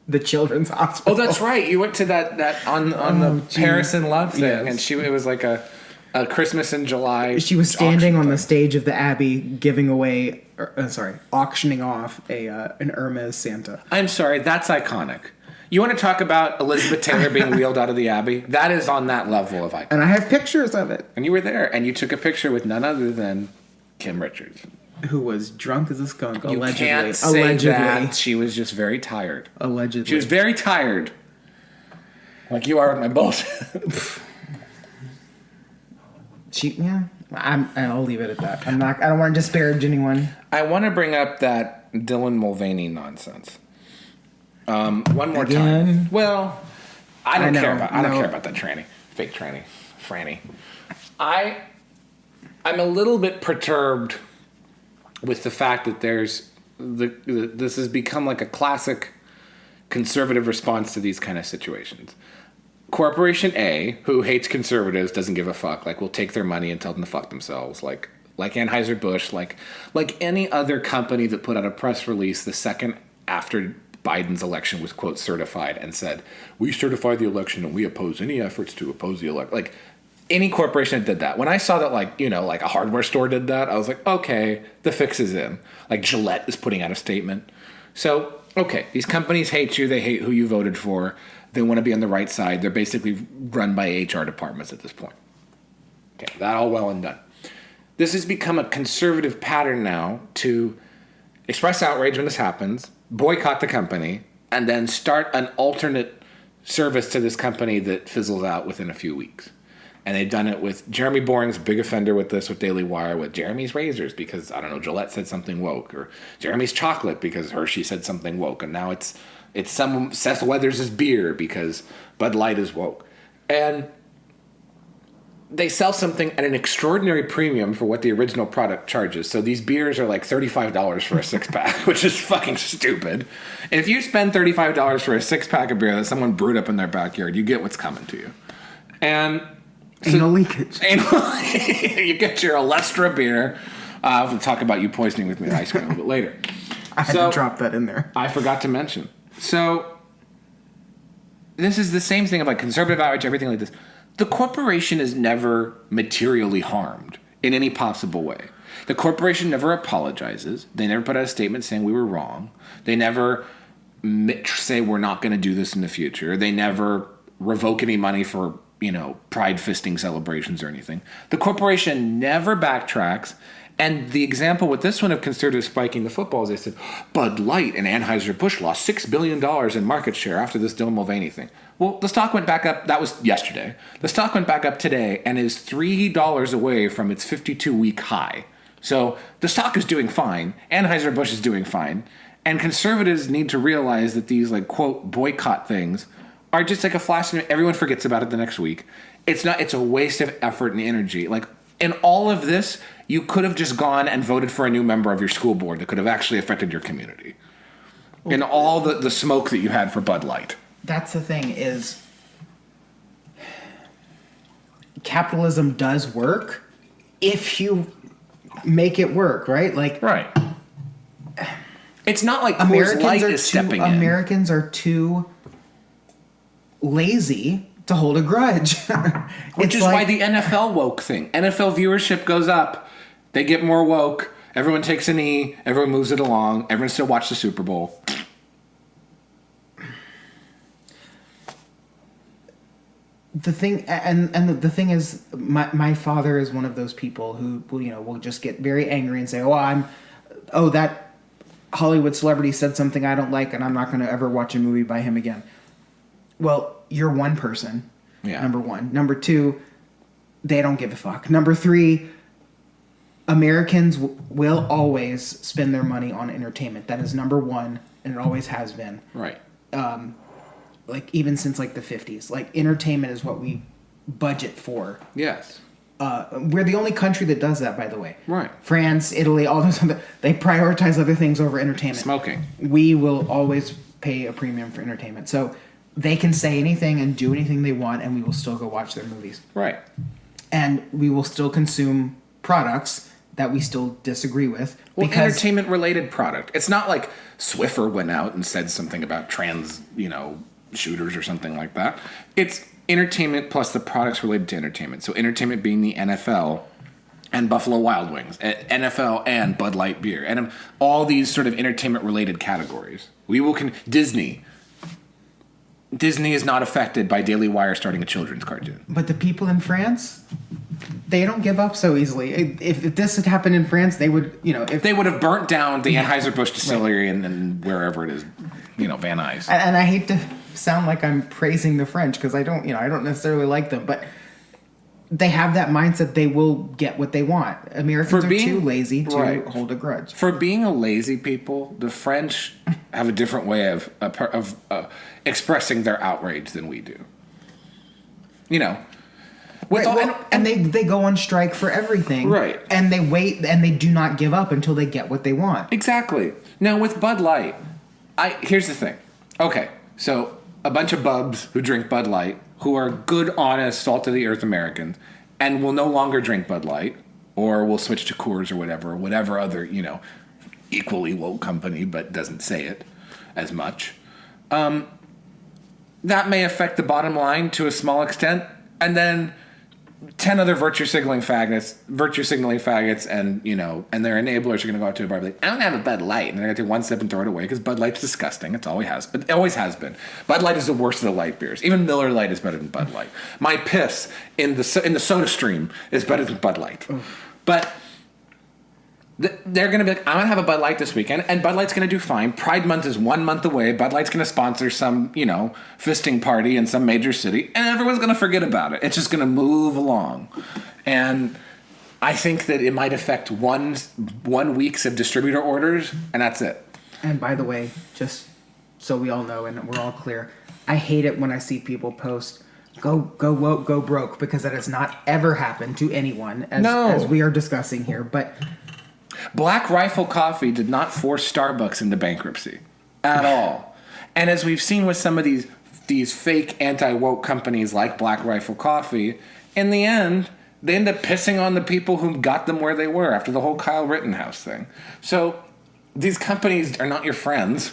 [SPEAKER 2] the children's hospital.
[SPEAKER 1] Oh, that's right. You went to that on the Paris in Love thing,
[SPEAKER 2] yes.
[SPEAKER 1] and it was like a Christmas in July.
[SPEAKER 2] She was standing on the stage of the Abbey, auctioning off an Hermes Santa.
[SPEAKER 1] I'm sorry, that's iconic. You want to talk about Elizabeth Taylor being wheeled out of the Abbey? That is on that level of iconic.
[SPEAKER 2] And I have pictures of it.
[SPEAKER 1] And you were there, and you took a picture with none other than Kim Richards.
[SPEAKER 2] Who was drunk as a skunk,
[SPEAKER 1] You
[SPEAKER 2] allegedly.
[SPEAKER 1] can't say that. She was just very tired.
[SPEAKER 2] Allegedly.
[SPEAKER 1] She was very tired. Like you are with my bullshit.
[SPEAKER 2] I'll leave it at that. I don't want to disparage anyone.
[SPEAKER 1] I want to bring up that Dylan Mulvaney nonsense. One more
[SPEAKER 2] Again?
[SPEAKER 1] time. Well, I don't
[SPEAKER 2] I
[SPEAKER 1] care
[SPEAKER 2] know,
[SPEAKER 1] about. I don't
[SPEAKER 2] no.
[SPEAKER 1] care about that tranny, fake tranny, Franny. I'm a little bit perturbed with the fact that this has become like a classic conservative response to these kind of situations. Corporation A, who hates conservatives, doesn't give a fuck. Like, will take their money and tell them to fuck themselves. Like Anheuser-Busch, like any other company that put out a press release the second after Biden's election was, quote, certified and said, we certify the election and we oppose any efforts to oppose the election. Like, any corporation that did that. When I saw that, like a hardware store did that, I was like, okay, the fix is in. Like, Gillette is putting out a statement. So, okay, these companies hate you. They hate who you voted for. They want to be on the right side. They're basically run by HR departments at this point. Okay, that all well and done. This has become a conservative pattern now to express outrage when this happens, boycott the company, and then start an alternate service to this company that fizzles out within a few weeks. And they've done it with Jeremy Boring's a big offender with this, with Daily Wire, with Jeremy's razors because, I don't know, Gillette said something woke, or Jeremy's chocolate because Hershey said something woke, and now it's some Seth Weathers' beer because Bud Light is woke. And they sell something at an extraordinary premium for what the original product charges. So these beers are like $35 for a six-pack, which is fucking stupid. If you spend $35 for a six-pack of beer that someone brewed up in their backyard, you get what's coming to you. And
[SPEAKER 2] anal leakage.
[SPEAKER 1] You get your Alestra beer. We'll talk about you poisoning with me ice cream a little bit later.
[SPEAKER 2] I had to drop that in there.
[SPEAKER 1] I forgot to mention. So this is the same thing of like conservative outrage, everything like this. The corporation is never materially harmed in any possible way. The corporation never apologizes. They never put out a statement saying we were wrong. They never say we're not going to do this in the future. They never revoke any money for, pride fisting celebrations or anything. The corporation never backtracks. And the example with this one of conservatives spiking the football is they said, Bud Light and Anheuser-Busch lost $6 billion in market share after this Dylan Mulvaney thing. Well, the stock went back up. That was yesterday. The stock went back up today and is $3 away from its 52-week high. So the stock is doing fine. Anheuser-Busch is doing fine. And conservatives need to realize that these, like, quote, boycott things are just like a flash and everyone forgets about it the next week. It's a waste of effort and energy. Like, in all of this, you could have just gone and voted for a new member of your school board that could have actually affected your community. In all the smoke that you had for Bud Light.
[SPEAKER 2] That's the thing is capitalism does work if you make it work, right? Like
[SPEAKER 1] right. It's not like Coors Light is stepping in.
[SPEAKER 2] Americans are too lazy to hold a grudge.
[SPEAKER 1] Which is why the NFL woke thing. NFL viewership goes up. They get more woke. Everyone takes a knee. Everyone moves it along. Everyone still watches the Super Bowl.
[SPEAKER 2] The thing, and the thing is, my father is one of those people who will just get very angry and say, that Hollywood celebrity said something I don't like, and I'm not going to ever watch a movie by him again. Well, you're one person.
[SPEAKER 1] Yeah.
[SPEAKER 2] Number one. Number two, they don't give a fuck. Number three, Americans will always spend their money on entertainment. That is number one, and it always has been.
[SPEAKER 1] Right.
[SPEAKER 2] Like even since like the 50s, like entertainment is what we budget for.
[SPEAKER 1] Yes.
[SPEAKER 2] We're the only country that does that, by the way.
[SPEAKER 1] Right.
[SPEAKER 2] France, Italy, all those other, they prioritize other things over entertainment.
[SPEAKER 1] Smoking.
[SPEAKER 2] We will always pay a premium for entertainment. So they can say anything and do anything they want, and we will still go watch their movies.
[SPEAKER 1] Right.
[SPEAKER 2] And we will still consume products that we still disagree with.
[SPEAKER 1] Well, entertainment-related product. It's not like Swiffer went out and said something about trans, shooters or something like that. It's entertainment plus the products related to entertainment. So entertainment being the NFL and Buffalo Wild Wings, NFL and Bud Light beer, and all these sort of entertainment-related categories. Disney is not affected by Daily Wire starting a children's cartoon.
[SPEAKER 2] But the people in France, they don't give up so easily. If this had happened in France, they would, if
[SPEAKER 1] they would have burnt down the Anheuser-Busch distillery and wherever it is, Van Nuys.
[SPEAKER 2] And I hate to sound like I'm praising the French because I don't necessarily like them, but they have that mindset they will get what they want. Americans are too lazy to hold a grudge.
[SPEAKER 1] For being a lazy people, the French have a different way of expressing their outrage than we do. You know, with all,
[SPEAKER 2] and they go on strike for everything,
[SPEAKER 1] right?
[SPEAKER 2] And they wait and they do not give up until they get what they want.
[SPEAKER 1] Exactly. Now with Bud Light, here's the thing. Okay, so a bunch of bubs who drink Bud Light, who are good, honest, salt of the earth Americans, and will no longer drink Bud Light, or will switch to Coors or whatever other, equally woke company, but doesn't say it as much. That may affect the bottom line to a small extent, and then 10 other virtue signaling faggots, and their enablers are going to go out to a bar and be like, I don't have a Bud Light. And they're going to take one sip and throw it away because Bud Light's disgusting. It always has been. Bud Light is the worst of the light beers. Even Miller Lite is better than Bud Light. My piss in the Soda Stream is better than Bud Light. But they're going to be like, I'm going to have a Bud Light this weekend, and Bud Light's going to do fine. Pride Month is 1 month away. Bud Light's going to sponsor some, fisting party in some major city, and everyone's going to forget about it. It's just going to move along. And I think that it might affect one week's of distributor orders, and that's it.
[SPEAKER 2] And by the way, just so we all know and we're all clear, I hate it when I see people post, go woke, go broke, because that has not ever happened to anyone, as we are discussing here. But
[SPEAKER 1] Black Rifle Coffee did not force Starbucks into bankruptcy at all. And as we've seen with some of these fake anti-woke companies like Black Rifle Coffee, in the end, they end up pissing on the people who got them where they were after the whole Kyle Rittenhouse thing. So these companies are not your friends.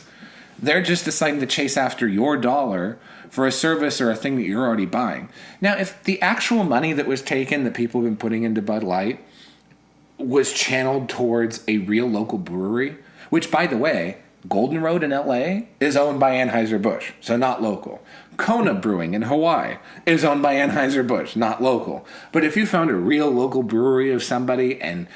[SPEAKER 1] They're just deciding to chase after your dollar for a service or a thing that you're already buying. Now, if the actual money that was taken that people have been putting into Bud Light was channeled towards a real local brewery, which, by the way, Golden Road in LA is owned by Anheuser-Busch, so not local. Kona Brewing in Hawaii is owned by Anheuser-Busch, not local. But if you found a real local brewery of somebody and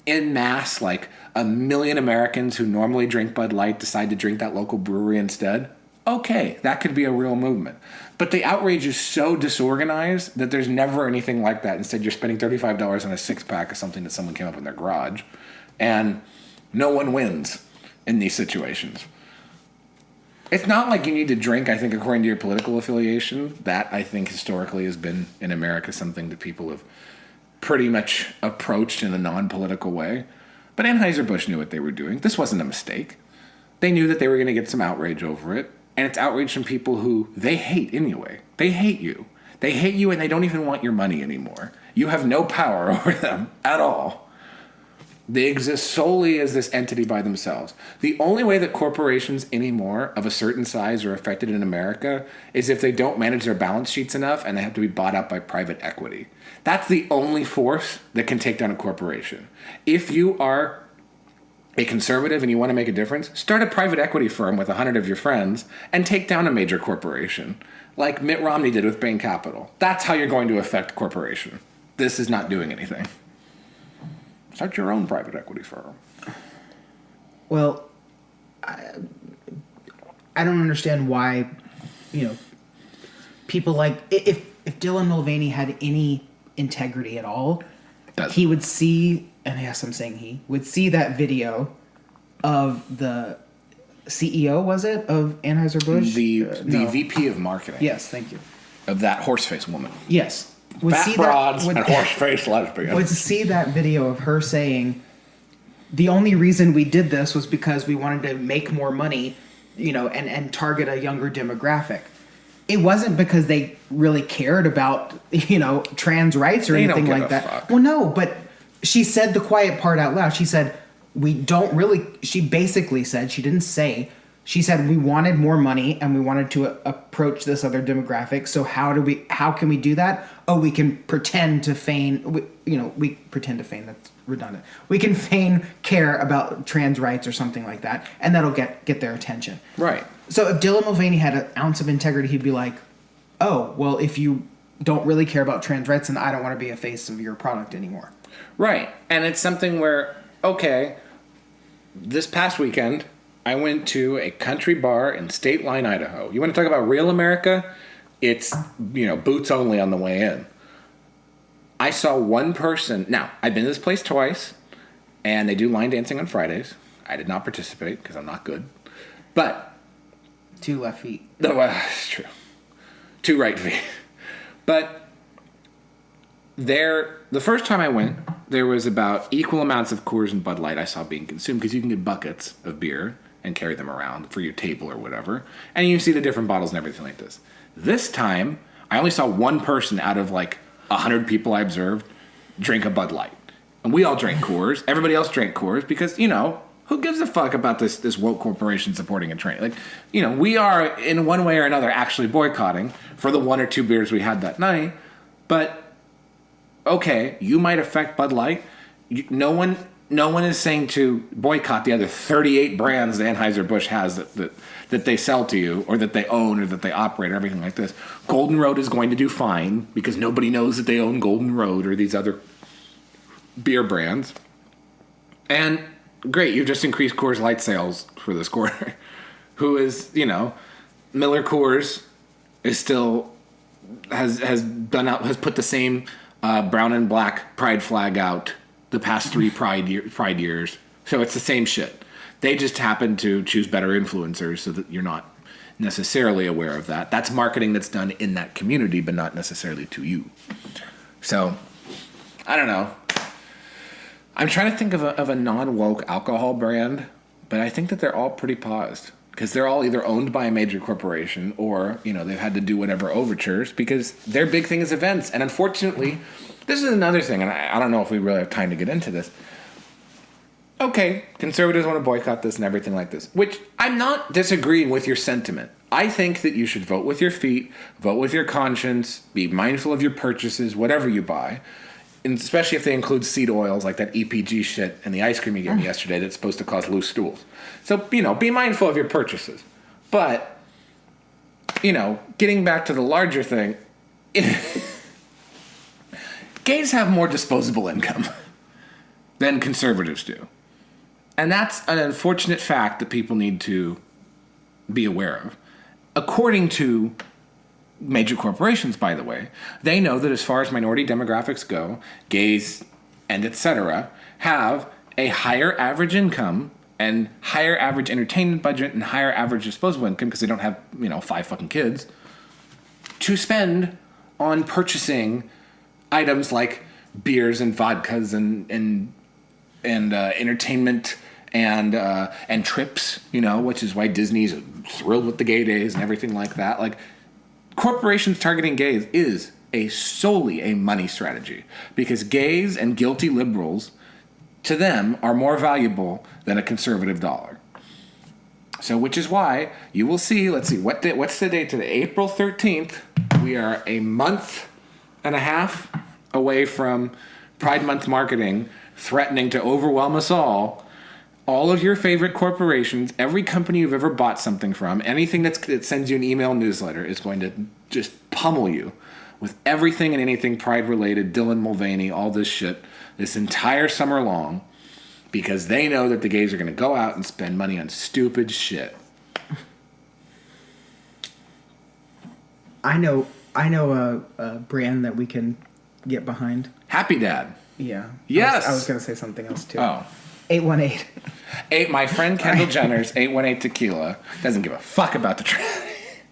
[SPEAKER 1] en masse, like 1 million Americans who normally drink Bud Light decide to drink that local brewery instead, okay, that could be a real movement. But the outrage is so disorganized that there's never anything like that. Instead, you're spending $35 on a six-pack of something that someone came up in their garage. And no one wins in these situations. It's not like you need to drink, I think, according to your political affiliation. That, I think, historically has been, in America, something that people have pretty much approached in a non-political way. But Anheuser-Busch knew what they were doing. This wasn't a mistake. They knew that they were going to get some outrage over it. And it's outrage from people who they hate anyway. They hate you. They hate you, and they don't even want your money anymore. You have no power over them at all. They exist solely as this entity by themselves. The only way that corporations anymore of a certain size are affected in America is if they don't manage their balance sheets enough and they have to be bought up by private equity. That's the only force that can take down a corporation. If you are a conservative and you want to make a difference, start a private equity firm with 100 of your friends and take down a major corporation, like Mitt Romney did with Bain Capital. That's how you're going to affect a corporation. This is not doing anything. Start your own private equity firm.
[SPEAKER 2] Well, I don't understand why, people like, if Dylan Mulvaney had any integrity at all, he would see, and yes, I'm saying he would see that video of the CEO, was it, of Anheuser-Busch?
[SPEAKER 1] The VP of marketing.
[SPEAKER 2] Yes, thank you.
[SPEAKER 1] Of that horse-faced woman.
[SPEAKER 2] Yes.
[SPEAKER 1] Fat broads and horse-faced lesbians.
[SPEAKER 2] Would see that video of her saying, the only reason we did this was because we wanted to make more money, and target a younger demographic. It wasn't because they really cared about, trans rights or anything like that.
[SPEAKER 1] Fuck.
[SPEAKER 2] Well, no, but she said the quiet part out loud. She said, she basically said, she didn't say, she said we wanted more money and we wanted to approach this other demographic. So how can we do that? Oh, we can pretend to feign, we pretend to feign, that's redundant. We can feign care about trans rights or something like that, and that'll get their attention.
[SPEAKER 1] Right.
[SPEAKER 2] So if Dylan Mulvaney had an ounce of integrity, he'd be like, oh, well, if you don't really care about trans rights, then I don't want to be a face of your product anymore.
[SPEAKER 1] Right. And it's something where, okay, this past weekend, I went to a country bar in State Line, Idaho. You want to talk about real America? It's, boots only on the way in. I saw one person. Now, I've been to this place twice, and they do line dancing on Fridays. I did not participate because I'm not good. But
[SPEAKER 2] 2 left feet.
[SPEAKER 1] No, it's true. 2 right feet. But the first time I went, there was about equal amounts of Coors and Bud Light I saw being consumed, because you can get buckets of beer and carry them around for your table or whatever. And you see the different bottles and everything like this. This time, I only saw one person out of like 100 people I observed drink a Bud Light. And we all drank Coors. Everybody else drank Coors because, who gives a fuck about this woke corporation supporting a train? Like, we are in one way or another actually boycotting for the 1 or 2 beers we had that night. But, okay, you might affect Bud Light. No one is saying to boycott the other 38 brands that Anheuser-Busch has that they sell to you, or that they own, or that they operate, or everything like this. Golden Road is going to do fine because nobody knows that they own Golden Road or these other beer brands. And great, you've just increased Coors Light sales for this quarter. Who is, Miller Coors is still has put the same brown and black pride flag out the past 3 pride years. So it's the same shit. They just happen to choose better influencers so that you're not necessarily aware of that. That's marketing that's done in that community, but not necessarily to you. So, I don't know. I'm trying to think of a non-woke alcohol brand, but I think that they're all pretty paused. Because they're all either owned by a major corporation or, they've had to do whatever overtures because their big thing is events. And unfortunately, this is another thing, and I don't know if we really have time to get into this. Okay, conservatives want to boycott this and everything like this, which I'm not disagreeing with your sentiment. I think that you should vote with your feet, vote with your conscience, be mindful of your purchases, whatever you buy. And especially if they include seed oils like that EPG shit and the ice cream you gave me yesterday that's supposed to cause loose stools. So, be mindful of your purchases. But, getting back to the larger thing, gays have more disposable income than conservatives do. And that's an unfortunate fact that people need to be aware of. According to major corporations, by the way, they know that as far as minority demographics go, gays and etc. have a higher average income and higher average entertainment budget and higher average disposable income because they don't have 5 fucking kids to spend on purchasing items like beers and vodkas and entertainment and trips, which is why Disney's thrilled with the gay days and everything like that. Like, corporations targeting gays is solely a money strategy because gays and guilty liberals, to them, are more valuable than a conservative dollar. So, which is why you will see, let's see, what's the date today? April 13th. We are a month and a half away from Pride Month marketing threatening to overwhelm us all. All of your favorite corporations, every company you've ever bought something from, anything that sends you an email newsletter is going to just pummel you with everything and anything Pride-related, Dylan Mulvaney, all this shit, this entire summer long, because they know that the gays are going to go out and spend money on stupid shit.
[SPEAKER 2] I know a brand that we can get behind.
[SPEAKER 1] Happy Dad.
[SPEAKER 2] Yeah.
[SPEAKER 1] Yes.
[SPEAKER 2] I was going to say something else too.
[SPEAKER 1] Oh.
[SPEAKER 2] 818.
[SPEAKER 1] My friend Kendall Jenner's 818 Tequila doesn't give a fuck about the trend.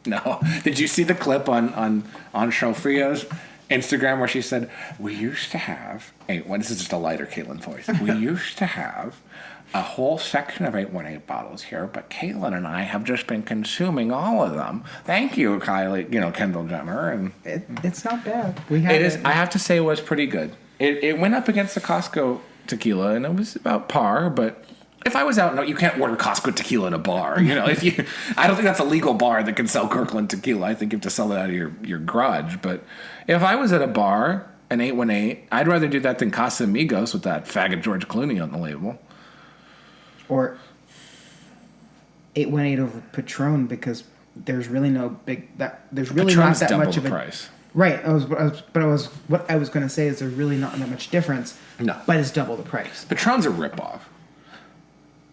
[SPEAKER 1] No. Did you see the clip on Sophia's Instagram where she said, we used to have, this is just a lighter Caitlin voice. We used to have a whole section of 818 bottles here, but Caitlin and I have just been consuming all of them. Thank you, Kylie, Kendall Jenner. And
[SPEAKER 2] it's not bad. We have
[SPEAKER 1] it is. I have to say it was pretty good. It went up against the Costco tequila, and it was about par, but if I was out, you can't order Costco tequila in a bar. I don't think that's a legal bar that can sell Kirkland tequila. I think you have to sell it out of your garage. But if I was at a bar, an 818, I'd rather do that than Casamigos with that faggot George Clooney on the label.
[SPEAKER 2] Or 818 over Patron, because there's really no there's really
[SPEAKER 1] Patron's
[SPEAKER 2] not that
[SPEAKER 1] double
[SPEAKER 2] much of
[SPEAKER 1] the
[SPEAKER 2] a
[SPEAKER 1] price.
[SPEAKER 2] Right. What I was going to say is there's really not that much difference.
[SPEAKER 1] No.
[SPEAKER 2] But it's double the price.
[SPEAKER 1] Patron's a ripoff.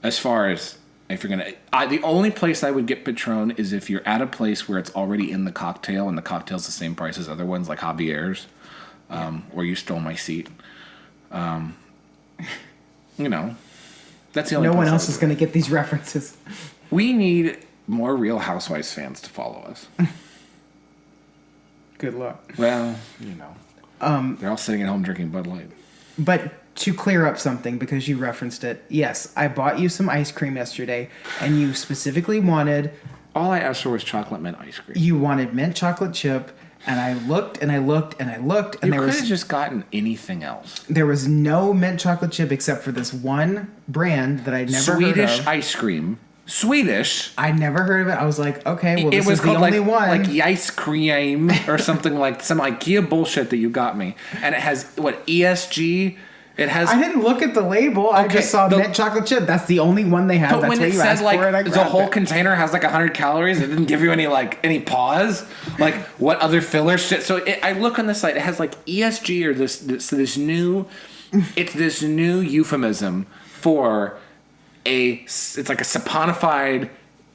[SPEAKER 1] As far as if you're gonna, the only place I would get Patron is if you're at a place where it's already in the cocktail and the cocktail's the same price as other ones like Javier's, where you stole my seat. That's the only.
[SPEAKER 2] No one
[SPEAKER 1] place
[SPEAKER 2] else is going to get these references.
[SPEAKER 1] We need more Real Housewives fans to follow us.
[SPEAKER 2] Good luck.
[SPEAKER 1] Well, they're all sitting at home drinking Bud Light.
[SPEAKER 2] But to clear up something, because you referenced it, yes, I bought you some ice cream yesterday, and you specifically wanted...
[SPEAKER 1] All I asked for was chocolate mint ice cream.
[SPEAKER 2] You wanted mint chocolate chip, and I looked, and I looked, and I looked, and
[SPEAKER 1] you could have just gotten anything else.
[SPEAKER 2] There was no mint chocolate chip except for this one brand that I'd never heard of.
[SPEAKER 1] Swedish ice cream. Swedish.
[SPEAKER 2] I never heard of it. I was like, okay, well, this
[SPEAKER 1] was
[SPEAKER 2] is the
[SPEAKER 1] called
[SPEAKER 2] only one.
[SPEAKER 1] like ice cream or something like some IKEA bullshit that you got me. And it has, ESG? It has...
[SPEAKER 2] I didn't look at the label. I just saw mint chocolate chip. That's the only one they have.
[SPEAKER 1] But
[SPEAKER 2] That's
[SPEAKER 1] when
[SPEAKER 2] what
[SPEAKER 1] it
[SPEAKER 2] you
[SPEAKER 1] said,
[SPEAKER 2] asked for, and I
[SPEAKER 1] the whole
[SPEAKER 2] it.
[SPEAKER 1] container has 100 calories, it didn't give you any pause. Like, what other filler shit? So I look on the site, it has ESG or this new... It's this new euphemism for it's like a saponified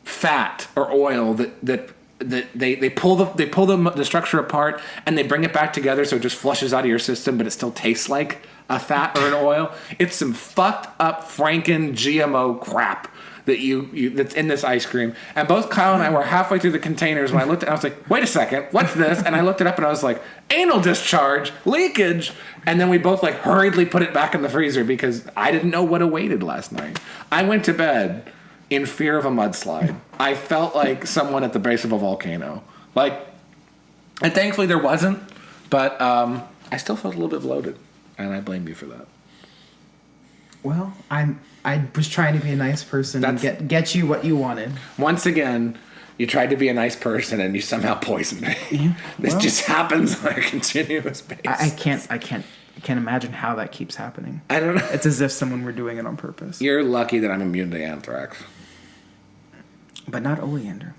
[SPEAKER 1] fat or oil that they pull the structure apart and they bring it back together so it just flushes out of your system, but it still tastes like a fat or an oil. It's some fucked up Franken GMO crap that that's in this ice cream. And both Kyle and I were halfway through the containers when I looked at it, I was like, wait a second, what's this? And I looked it up and I was like, anal discharge, leakage. And then we both hurriedly put it back in the freezer because I didn't know what awaited last night. I went to bed in fear of a mudslide. I felt like someone at the base of a volcano. And thankfully there wasn't, but I still felt a little bit bloated. And I blame you for that.
[SPEAKER 2] Well, I was trying to be a nice person and get you what you wanted.
[SPEAKER 1] Once again, you tried to be a nice person and you somehow poisoned me.
[SPEAKER 2] Yeah,
[SPEAKER 1] this just happens on a continuous basis.
[SPEAKER 2] I can't imagine how that keeps happening.
[SPEAKER 1] I don't know.
[SPEAKER 2] It's as if someone were doing it on purpose.
[SPEAKER 1] You're lucky that I'm immune to anthrax.
[SPEAKER 2] But not Oleander.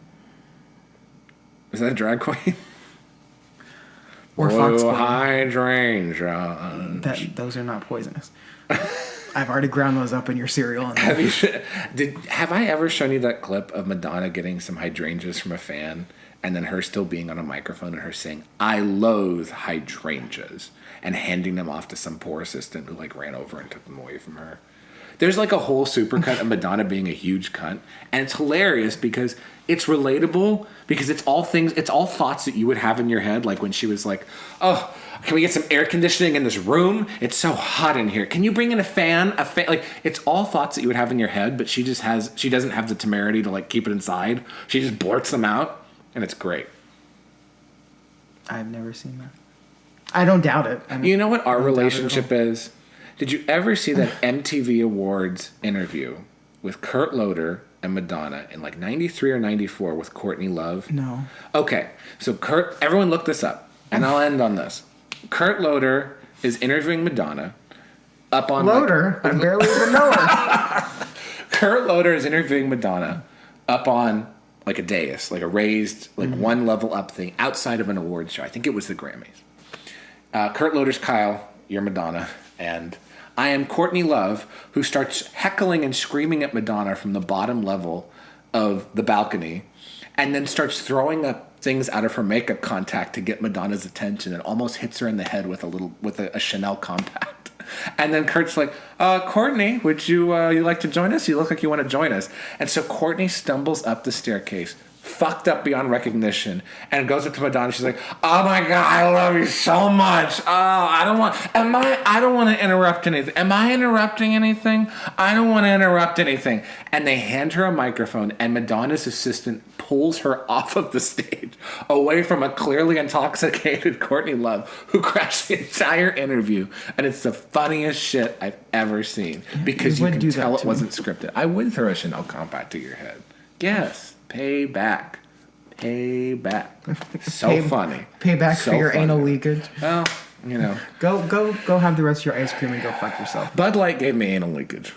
[SPEAKER 1] Is that a drag queen?
[SPEAKER 2] Or fox queen.
[SPEAKER 1] Hydrangea.
[SPEAKER 2] Those are not poisonous. I've already ground those up in your cereal. And
[SPEAKER 1] have I ever shown you that clip of Madonna getting some hydrangeas from a fan and then her still being on a microphone and her saying, I loathe hydrangeas, and handing them off to some poor assistant who ran over and took them away from her? There's a whole supercut of Madonna being a huge cunt, and it's hilarious because it's relatable because it's all thoughts that you would have in your head, like when she was like, oh, can we get some air conditioning in this room? It's so hot in here. Can you bring in a fan? It's all thoughts that you would have in your head, but she doesn't have the temerity to keep it inside. She just blurts them out, and it's great.
[SPEAKER 2] I've never seen that. I don't doubt it.
[SPEAKER 1] You know what our relationship is? Did you ever see that MTV Awards interview with Kurt Loder and Madonna in 93 or 94 with Courtney Love?
[SPEAKER 2] No.
[SPEAKER 1] Okay, so everyone look this up, and I'll end on this. Kurt Loder is interviewing Madonna up on...
[SPEAKER 2] Loder? I barely even know her.
[SPEAKER 1] Kurt Loder is interviewing Madonna up on a dais, a raised, one level up thing outside of an awards show. I think it was the Grammys. Kurt Loder's Kyle, you're Madonna, and I am Courtney Love, who starts heckling and screaming at Madonna from the bottom level of the balcony, and then starts throwing up things out of her makeup contact to get Madonna's attention, and almost hits her in the head with a Chanel compact. And then Kurt's like, Courtney, would you like to join us? You look like you want to join us. And so Courtney stumbles up the staircase, fucked up beyond recognition, and goes up to Madonna. She's like, oh my God, I love you so much. Oh, I don't want to interrupt anything. Am I interrupting anything? I don't want to interrupt anything. And they hand her a microphone, and Madonna's assistant pulls her off of the stage, away from a clearly intoxicated Courtney Love, who crashed the entire interview. And it's the funniest shit I've ever seen, because you can tell it wasn't scripted. I would throw a Chanel compact to your head. Yes. Payback. So funny.
[SPEAKER 2] Payback for your anal leakage.
[SPEAKER 1] Well,
[SPEAKER 2] Go have the rest of your ice cream and go fuck yourself.
[SPEAKER 1] Bud Light gave me anal leakage.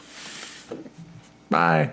[SPEAKER 1] Bye.